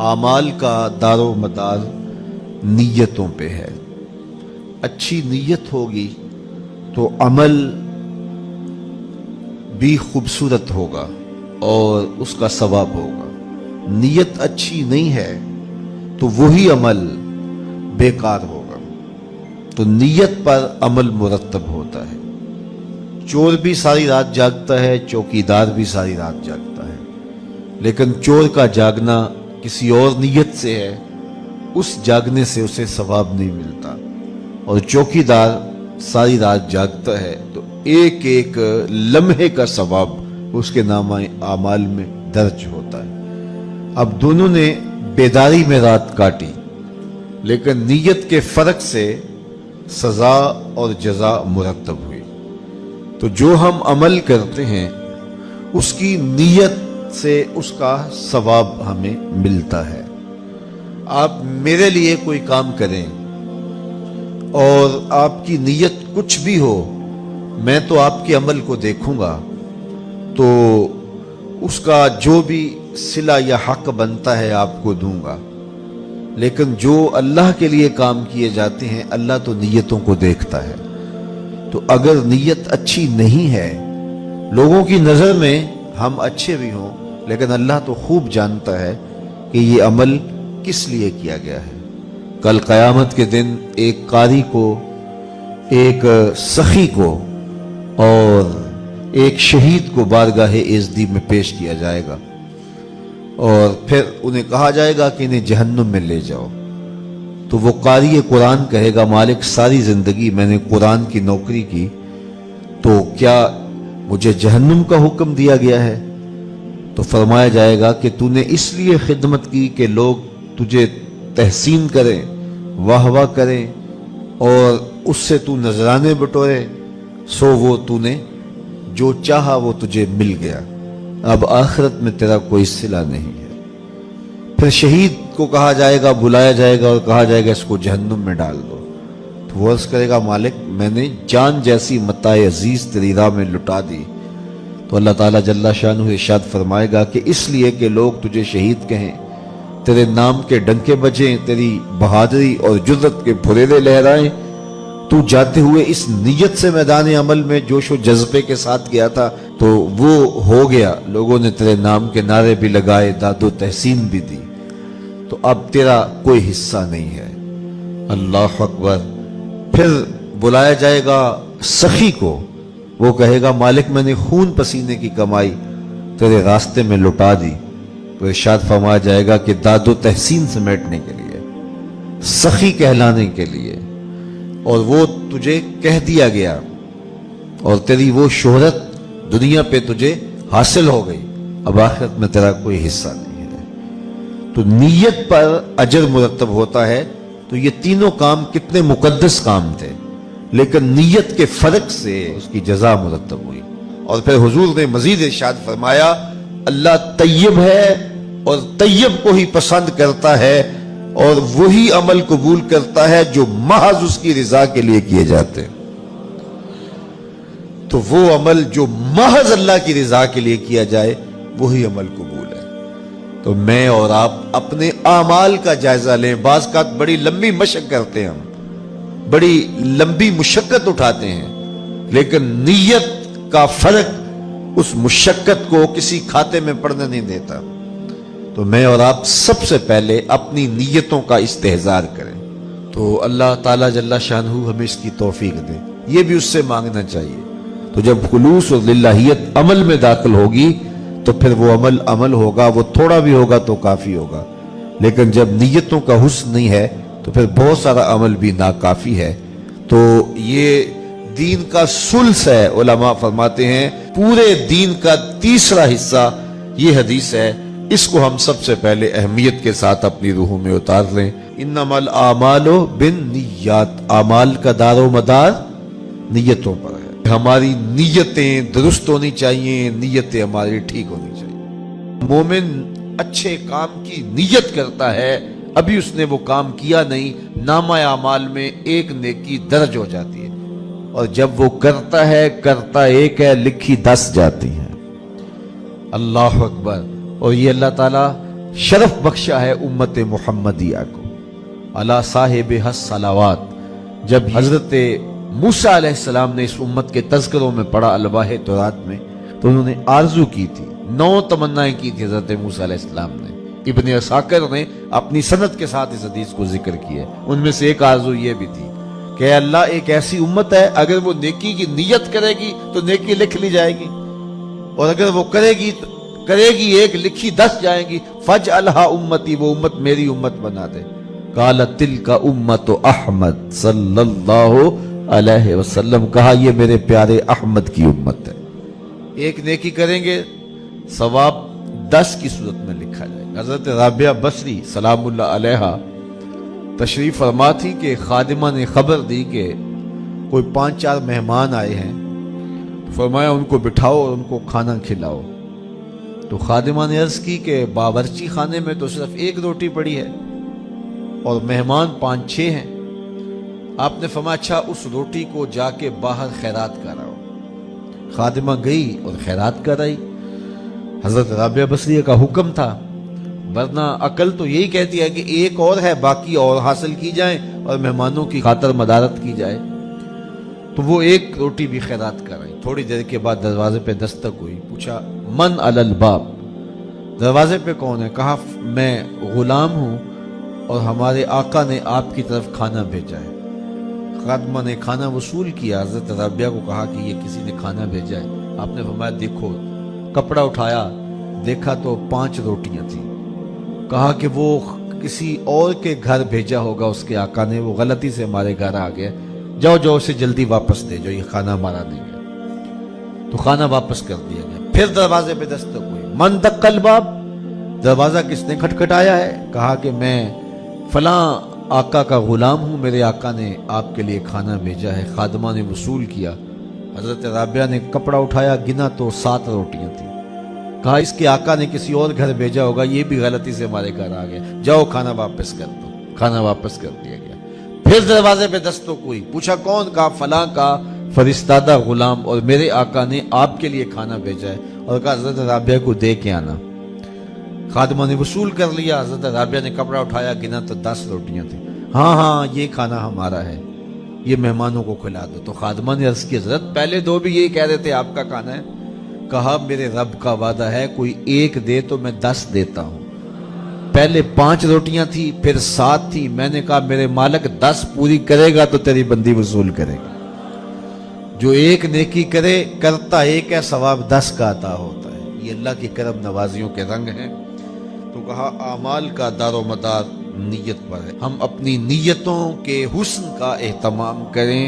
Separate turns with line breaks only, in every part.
اعمال کا دار و مدار نیتوں پہ ہے۔ اچھی نیت ہوگی تو عمل بھی خوبصورت ہوگا اور اس کا ثواب ہوگا۔ نیت اچھی نہیں ہے تو وہی عمل بیکار ہوگا۔ تو نیت پر عمل مرتب ہوتا ہے۔ چور بھی ساری رات جاگتا ہے، چوکیدار بھی ساری رات جاگتا ہے، لیکن چور کا جاگنا کسی اور نیت سے ہے، اس جاگنے سے اسے ثواب نہیں ملتا، اور چوکیدار ساری رات جاگتا ہے تو ایک ایک لمحے کا ثواب اس کے نامہ اعمال میں درج ہوتا ہے۔ اب دونوں نے بیداری میں رات کاٹی، لیکن نیت کے فرق سے سزا اور جزا مرتب ہوئی۔ تو جو ہم عمل کرتے ہیں اس کی نیت سے اس کا ثواب ہمیں ملتا ہے۔ آپ میرے لیے کوئی کام کریں اور آپ کی نیت کچھ بھی ہو، میں تو آپ کے عمل کو دیکھوں گا، تو اس کا جو بھی صلہ یا حق بنتا ہے آپ کو دوں گا۔ لیکن جو اللہ کے لیے کام کیے جاتے ہیں، اللہ تو نیتوں کو دیکھتا ہے۔ تو اگر نیت اچھی نہیں ہے، لوگوں کی نظر میں ہم اچھے بھی ہوں، لیکن اللہ تو خوب جانتا ہے کہ یہ عمل کس لیے کیا گیا ہے۔ کل قیامت کے دن ایک قاری کو، ایک سخی کو اور ایک شہید کو بارگاہ اعزدی میں پیش کیا جائے گا، اور پھر انہیں کہا جائے گا کہ انہیں جہنم میں لے جاؤ۔ تو وہ قاری قرآن کہے گا، مالک ساری زندگی میں نے قرآن کی نوکری کی، تو کیا مجھے جہنم کا حکم دیا گیا ہے؟ تو فرمایا جائے گا کہ تو نے اس لیے خدمت کی کہ لوگ تجھے تحسین کریں، واہ واہ کریں، اور اس سے تو نذرانے بٹورے، سو وہ تو نے جو چاہا وہ تجھے مل گیا، اب آخرت میں تیرا کوئی صلہ نہیں ہے۔ پھر شہید کو کہا جائے گا، بلایا جائے گا اور کہا جائے گا اس کو جہنم میں ڈال دو۔ تو وہ عرض کرے گا، مالک میں نے جان جیسی متاع عزیز تیری راہ میں لٹا دی۔ تو اللہ تعالیٰ جل شانہ ارشاد فرمائے گا کہ اس لیے کہ لوگ تجھے شہید کہیں، تیرے نام کے ڈنکے بجیں، تیری بہادری اور جرت کے پھریرے لہرائیں، تو جاتے ہوئے اس نیت سے میدان عمل میں جوش و جذبے کے ساتھ گیا تھا، تو وہ ہو گیا، لوگوں نے تیرے نام کے نعرے بھی لگائے، داد و تحسین بھی دی، تو اب تیرا کوئی حصہ نہیں ہے۔ اللہ اکبر۔ پھر بلایا جائے گا سخی کو، وہ کہے گا، مالک میں نے خون پسینے کی کمائی تیرے راستے میں لٹا دی۔ تو ارشاد فرمایا جائے گا کہ داد و تحسین سمیٹنے کے لیے، سخی کہلانے کے لیے، اور وہ تجھے کہہ دیا گیا، اور تیری وہ شہرت دنیا پہ تجھے حاصل ہو گئی، اب آخرت میں تیرا کوئی حصہ نہیں ہے۔ تو نیت پر اجر مرتب ہوتا ہے۔ تو یہ تینوں کام کتنے مقدس کام تھے، لیکن نیت کے فرق سے اس کی جزا مرتب ہوئی۔ اور پھر حضور نے مزید ارشاد فرمایا، اللہ طیب ہے اور طیب کو ہی پسند کرتا ہے، اور وہی عمل قبول کرتا ہے جو محض اس کی رضا کے لیے کیے جاتے ہیں۔ تو وہ عمل جو محض اللہ کی رضا کے لیے کیا جائے، وہی عمل قبول ہے۔ تو میں اور آپ اپنے اعمال کا جائزہ لیں۔ بعض کا بڑی لمبی مشق کرتے ہیں، ہم بڑی لمبی مشقت اٹھاتے ہیں، لیکن نیت کا فرق اس مشقت کو کسی کھاتے میں پڑنے نہیں دیتا۔ تو میں اور آپ سب سے پہلے اپنی نیتوں کا استحضار کریں۔ تو اللہ تعالیٰ جل شانہ ہمیں اس کی توفیق دے، یہ بھی اس سے مانگنا چاہیے۔ تو جب خلوص اور للہیت عمل میں داخل ہوگی تو پھر وہ عمل ہوگا، وہ تھوڑا بھی ہوگا تو کافی ہوگا، لیکن جب نیتوں کا حسن نہیں ہے تو پھر بہت سارا عمل بھی ناکافی ہے۔ تو یہ دین کا ثلث ہے۔ علماء فرماتے ہیں پورے دین کا تیسرا حصہ یہ حدیث ہے، اس کو ہم سب سے پہلے اہمیت کے ساتھ اپنی روحوں میں اتار لیں۔ انما الاعمال بالنیات، اعمال کا دار و مدار نیتوں پر ہے۔ ہماری نیتیں درست ہونی چاہیے، نیتیں ہماری ٹھیک ہونی چاہیے۔ مومن اچھے کام کی نیت کرتا ہے، ابھی اس نے وہ کام کیا نہیں، نامہ اعمال میں ایک نیکی درج ہو جاتی ہے، اور جب وہ کرتا ہے، کرتا ایک ہے، لکھی 10 جاتی ہیں۔ اللہ اکبر۔ اور یہ اللہ تعالیٰ शरफ बख्शा है उम्मत मुहम्मदिया को। अला साहिब हस सलावात, जब हजरत मूसा अलैहिस्सलाम ने इस उम्मत के तज़किरों में पढ़ा अलवाह तौरात में, तो उन्होंने आरजू की थी, 9 तमन्नाएं की थी हजरत मूसा अलैहिस्सलाम ने। इब्न असाकिर ने अपनी सनद के साथ इस हदीस को जिक्र किया। उनमें से एक आरजू ये भी थी कि अल्लाह एक ऐसी उम्मत है, अगर वो नेकी की नियत करेगी तो नेकी लिख ली जाएगी, और अगर वो करेगी एक, लिखी 10 जाएंगी। फज अलहा उम्मती, वो उम्मत मेरी उम्मत बना दे। काला तिल का उम्मत अहमद सल्लल्लाहु अलैहि वसल्लम, कहा ये मेरे प्यारे अहमद की उम्मत है। एक नेकी करेंगे सवाब 10 की सूरत में लिखा जाएगा। हजरत राबिया बसरी सलामुल्लाह अलैहा तशरीफ फरमा थी कि खादिमा ने खबर दी कि कोई 5-4 मेहमान आए हैं, फरमाया उनको बिठाओ और उनको खाना खिलाओ। तो खादिमा ने अर्ज की कि बावर्ची खाने में तो सिर्फ 1 रोटी पड़ी है और मेहमान 5-6 हैं। आपने फरमाया अच्छा उस रोटी को जाके बाहर खैरात कराओ। खादिमा गई और खैरात कराई। हजरत राबिया बसरिया का हुक्म था, वरना अकल तो यही कहती है कि एक और है, बाकी और हासिल की जाए और मेहमानों की खातर मदारत की जाए। तो वो 1 रोटी भी खैरात कराई। थोड़ी देर के बाद दरवाजे पे दस्तक हुई। पूछा मन अलल बाब, दरवाजे पे कौन है? कहा मैं गुलाम हूँ और हमारे आका ने आपकी तरफ खाना भेजा है। खादिमा ने खाना वसूल किया। हजरत राबिया को कहा कि ये किसी ने खाना भेजा है। आपने फरमाया देखो। कपड़ा उठाया, देखा तो 5 रोटियां थी। कहा कि वो किसी और के घर भेजा होगा उसके आका ने, वो गलती से हमारे घर आ गया, जाओ जाओ उसे जल्दी वापस दे जो, ये खाना हमारा नहीं है। तो खाना वापस कर दिया गया। फिर दरवाजे पे दस्तक हुई। मन दक्कल बाब, दरवाजा किसने खटखटाया है? कहा कि मैं फलां आका का गुलाम हूं, मेरे आका ने आपके लिए खाना भेजा है। खादिमा ने वसूल किया। हजरत राबिया ने कपड़ा उठाया, गिना तो 7 रोटियां थी। कहा इसके आका ने किसी और घर भेजा होगा, ये भी गलती से हमारे घर आ गया, जाओ खाना वापस कर दो। खाना वापस कर दिया गया। फिर दरवाजे पे दस्तक हुई। पूछा कौन? कहा फलां का फरिश्तादा गुलाम और मेरे आका ने आपके लिए खाना भेजा है। और कहा हजरत राबिया को दे के आना। खादिमा ने वसूल कर लिया। हजरत राबिया ने कपड़ा उठाया, गिना तो 10 रोटियां थी। हाँ ये खाना हमारा है, ये मेहमानों को खिला दो। तो खादिमा ने अर्ज की हजरत पहले 2 भी यही कह रहे थे आपका खाना है। कहा मेरे रब का वादा है, कोई 1 दे तो मैं 10 देता हूं। पहले 5 रोटियां थी, फिर 7 थी। मैंने कहा मेरे मालिक 10 पूरी करेगा तो तेरी बंदी वसूल करेगा। जो 1 नेकी करे, करता 1 है, सवाब 10 का अता होता है। ये अल्लाह की करम नवाजियों के रंग हैं। तो कहा आमाल का दारो मदार नीयत पर है। हम अपनी नीयतों के हुस्न का एहतमाम करें।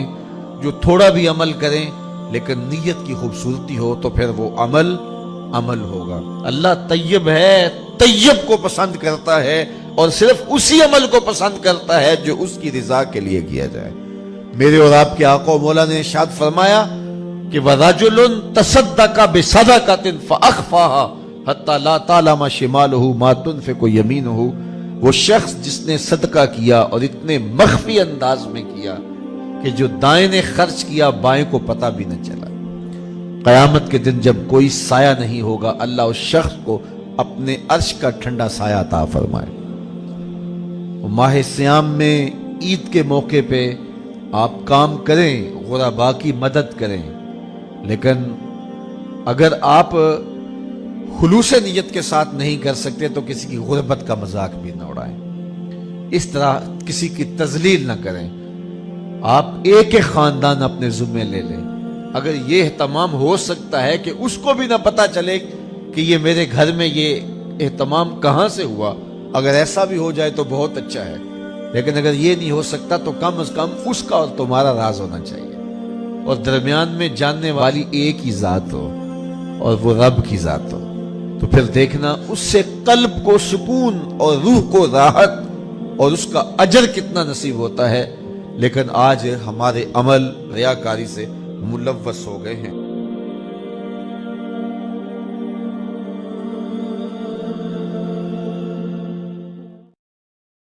जो थोड़ा भी अमल करें लेकिन नीयत की खूबसूरती हो तो फिर वो अमल होगा। अल्लाह तैयब है, तैयब को पसंद करता है और सिर्फ उसी अमल को पसंद करता है जो उसकी रिजा के लिए किया जाए। मेरे और आपके आका मौला ने इरशाद फरमाया कि वरजुलुन तसद्दका बिसदक़तिन फअख़फ़ाहा हत्ता ला तालमा शिमालुहु मा तुनफ़िक़ु यमीनुहु, वो शख्स जिसने सदका किया और इतने मख्फी अंदाज में किया कि जो दाएं ने खर्च किया बाएं को पता भी न चला। कयामत के दिन जब कोई साया नहीं होगा, अल्लाह उस शख्स को अपने अर्श का ठंडा साया अता फरमाए। माह सियाम में ईद के मौके पे आप काम करें, गुरबा की मदद करें, लेकिन अगर आप खुलूस नीयत के साथ नहीं कर सकते तो किसी की गुर्बत का मजाक भी न उड़ाएं। इस तरह किसी की तजलील न करें। आप एक खानदान अपने जुम्मे ले लें। अगर ये एहतमाम हो सकता है कि उसको भी ना पता चले कि ये मेरे घर में ये एहतमाम कहाँ से हुआ, अगर ऐसा भी हो जाए तो बहुत अच्छा है। लेकिन अगर ये नहीं हो सकता तो कम से कम उसका और तुम्हारा राज होना चाहिए और दरमियान में जानने वाली एक ही जात हो और वो रब की जात हो। तो फिर देखना उससे कल्ब को सुकून और रूह को राहत और उसका अजर कितना नसीब होता है। लेकिन आज हमारे अमल रियाकारी से मुलव्वस हो गए हैं।